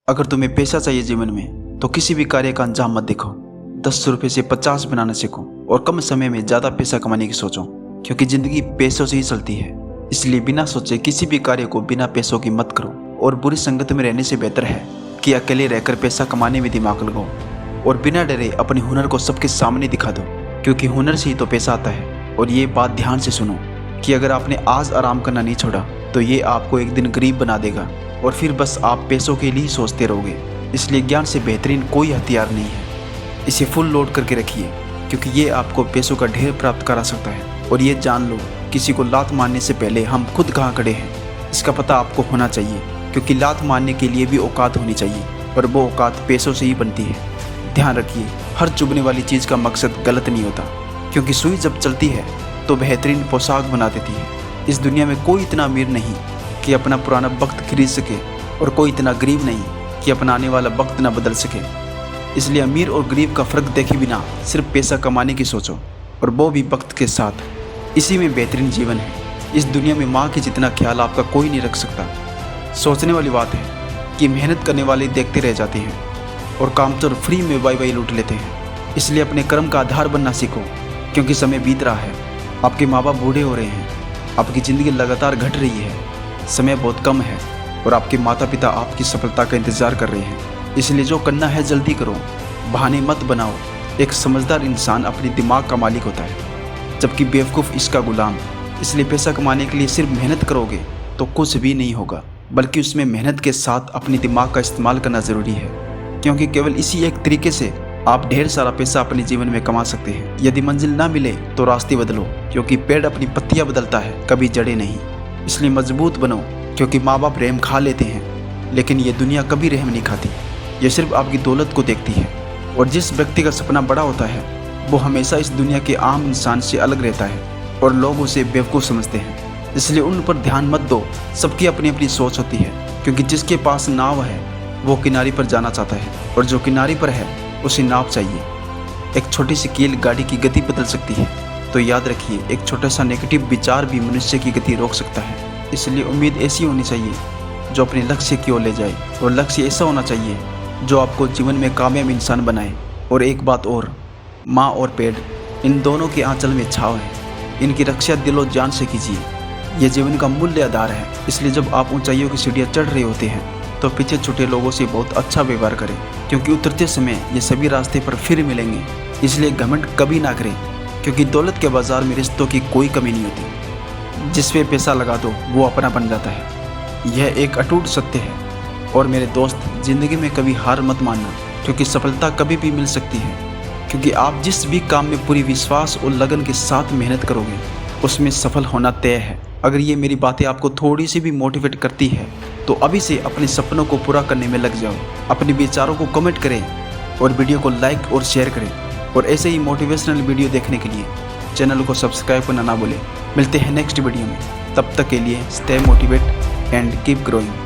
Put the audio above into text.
अगर तुम्हें पैसा चाहिए जीवन में तो किसी भी कार्य का अंजाम मत देखो। 10 रुपये से 50 बनाना सीखो और कम समय में ज़्यादा पैसा कमाने की सोचो, क्योंकि ज़िंदगी पैसों से ही चलती है। इसलिए बिना सोचे किसी भी कार्य को बिना पैसों की मत करो। और बुरी संगत में रहने से बेहतर है कि अकेले रहकर पैसा कमाने में दिमाग लगाओ और बिना डरे अपने हुनर को सबके सामने दिखा दो, क्योंकि हुनर से ही तो पैसा आता है। और ये बात ध्यान से सुनो कि अगर आपने आज आराम करना नहीं छोड़ा तो ये आपको एक दिन गरीब बना देगा और फिर बस आप पैसों के लिए ही सोचते रहोगे। इसलिए ज्ञान से बेहतरीन कोई हथियार नहीं है। इसे फुल लोड करके रखिए, क्योंकि ये आपको पैसों का ढेर प्राप्त करा सकता है। और ये जान लो, किसी को लात मारने से पहले हम खुद कहाँ खड़े हैं इसका पता आपको होना चाहिए, क्योंकि लात मारने के लिए भी औकात होनी चाहिए और वो औकात पैसों से ही बनती है। ध्यान रखिए, हर चुभने वाली चीज़ का मकसद गलत नहीं होता, क्योंकि सुई जब चलती है तो बेहतरीन पोशाक बना देती है। इस दुनिया में कोई इतना अमीर नहीं कि अपना पुराना वक्त खरीद सके और कोई इतना गरीब नहीं कि अपना आने वाला वक्त न बदल सके। इसलिए अमीर और गरीब का फ़र्क देखे बिना सिर्फ पैसा कमाने की सोचो, और वो भी वक्त के साथ। इसी में बेहतरीन जीवन है। इस दुनिया में माँ के जितना ख्याल आपका कोई नहीं रख सकता। सोचने वाली बात है कि मेहनत करने वाले देखते रह जाते हैं और कामचोर फ्री में वाई लूट लेते हैं। इसलिए अपने कर्म का आधार बनना सीखो, क्योंकि समय बीत रहा है। आपके माँ बाप बूढ़े हो रहे हैं, आपकी ज़िंदगी लगातार घट रही है, समय बहुत कम है और आपके माता पिता आपकी सफलता का इंतज़ार कर रहे हैं। इसलिए जो करना है जल्दी करो, बहाने मत बनाओ। एक समझदार इंसान अपने दिमाग का मालिक होता है, जबकि बेवकूफ़ इसका गुलाम। इसलिए पैसा कमाने के लिए सिर्फ मेहनत करोगे तो कुछ भी नहीं होगा, बल्कि उसमें मेहनत के साथ अपने दिमाग का इस्तेमाल करना ज़रूरी है, क्योंकि केवल इसी एक तरीके से आप ढेर सारा पैसा अपने जीवन में कमा सकते हैं। यदि मंजिल ना मिले तो रास्ते बदलो, क्योंकि पेड़ अपनी पत्तियां बदलता है, कभी जड़ें नहीं। इसलिए मजबूत बनो, क्योंकि माँ बाप रहम खा लेते हैं, लेकिन ये दुनिया कभी रहम नहीं खाती। ये सिर्फ आपकी दौलत को देखती है। और जिस व्यक्ति का सपना बड़ा होता है वो हमेशा इस दुनिया के आम इंसान से अलग रहता है और लोग उसे बेवकूफ़ समझते हैं। इसलिए उन पर ध्यान मत दो। सबकी अपनी अपनी सोच होती है, क्योंकि जिसके पास नाव है वो किनारे पर जाना चाहता है, और जो किनारे पर है उसे नाव चाहिए। एक छोटी सी कील गाड़ी की गति बदल सकती है, तो याद रखिए, एक छोटा सा नेगेटिव विचार भी मनुष्य की गति रोक सकता है। इसलिए उम्मीद ऐसी होनी चाहिए जो अपने लक्ष्य की ओर ले जाए, और लक्ष्य ऐसा होना चाहिए जो आपको जीवन में कामयाब इंसान बनाए। और एक बात और, माँ और पेड़ इन दोनों के आंचल में छाव है, इनकी रक्षा दिलो जान से कीजिए। यह जीवन का मूल्य आधार है। इसलिए जब आप ऊंचाइयों की सीढ़ियाँ चढ़ रहे होते हैं तो पीछे छूटे लोगों से बहुत अच्छा व्यवहार करें, क्योंकि उतरते समय ये सभी रास्ते पर फिर मिलेंगे। इसलिए घमंड कभी ना करें, क्योंकि दौलत के बाजार में रिश्तों की कोई कमी नहीं होती। जिस पे पैसा लगा दो वो अपना बन जाता है। यह एक अटूट सत्य है। और मेरे दोस्त, ज़िंदगी में कभी हार मत मानना, क्योंकि सफलता कभी भी मिल सकती है। क्योंकि आप जिस भी काम में पूरी विश्वास और लगन के साथ मेहनत करोगे उसमें सफल होना तय है। अगर ये मेरी बातें आपको थोड़ी सी भी मोटिवेट करती है तो अभी से अपने सपनों को पूरा करने में लग जाओ। अपने विचारों को कमेंट करें और वीडियो को लाइक और शेयर करें। और ऐसे ही मोटिवेशनल वीडियो देखने के लिए चैनल को सब्सक्राइब करना ना भूलें। मिलते हैं नेक्स्ट वीडियो में। तब तक के लिए stay motivate and keep growing.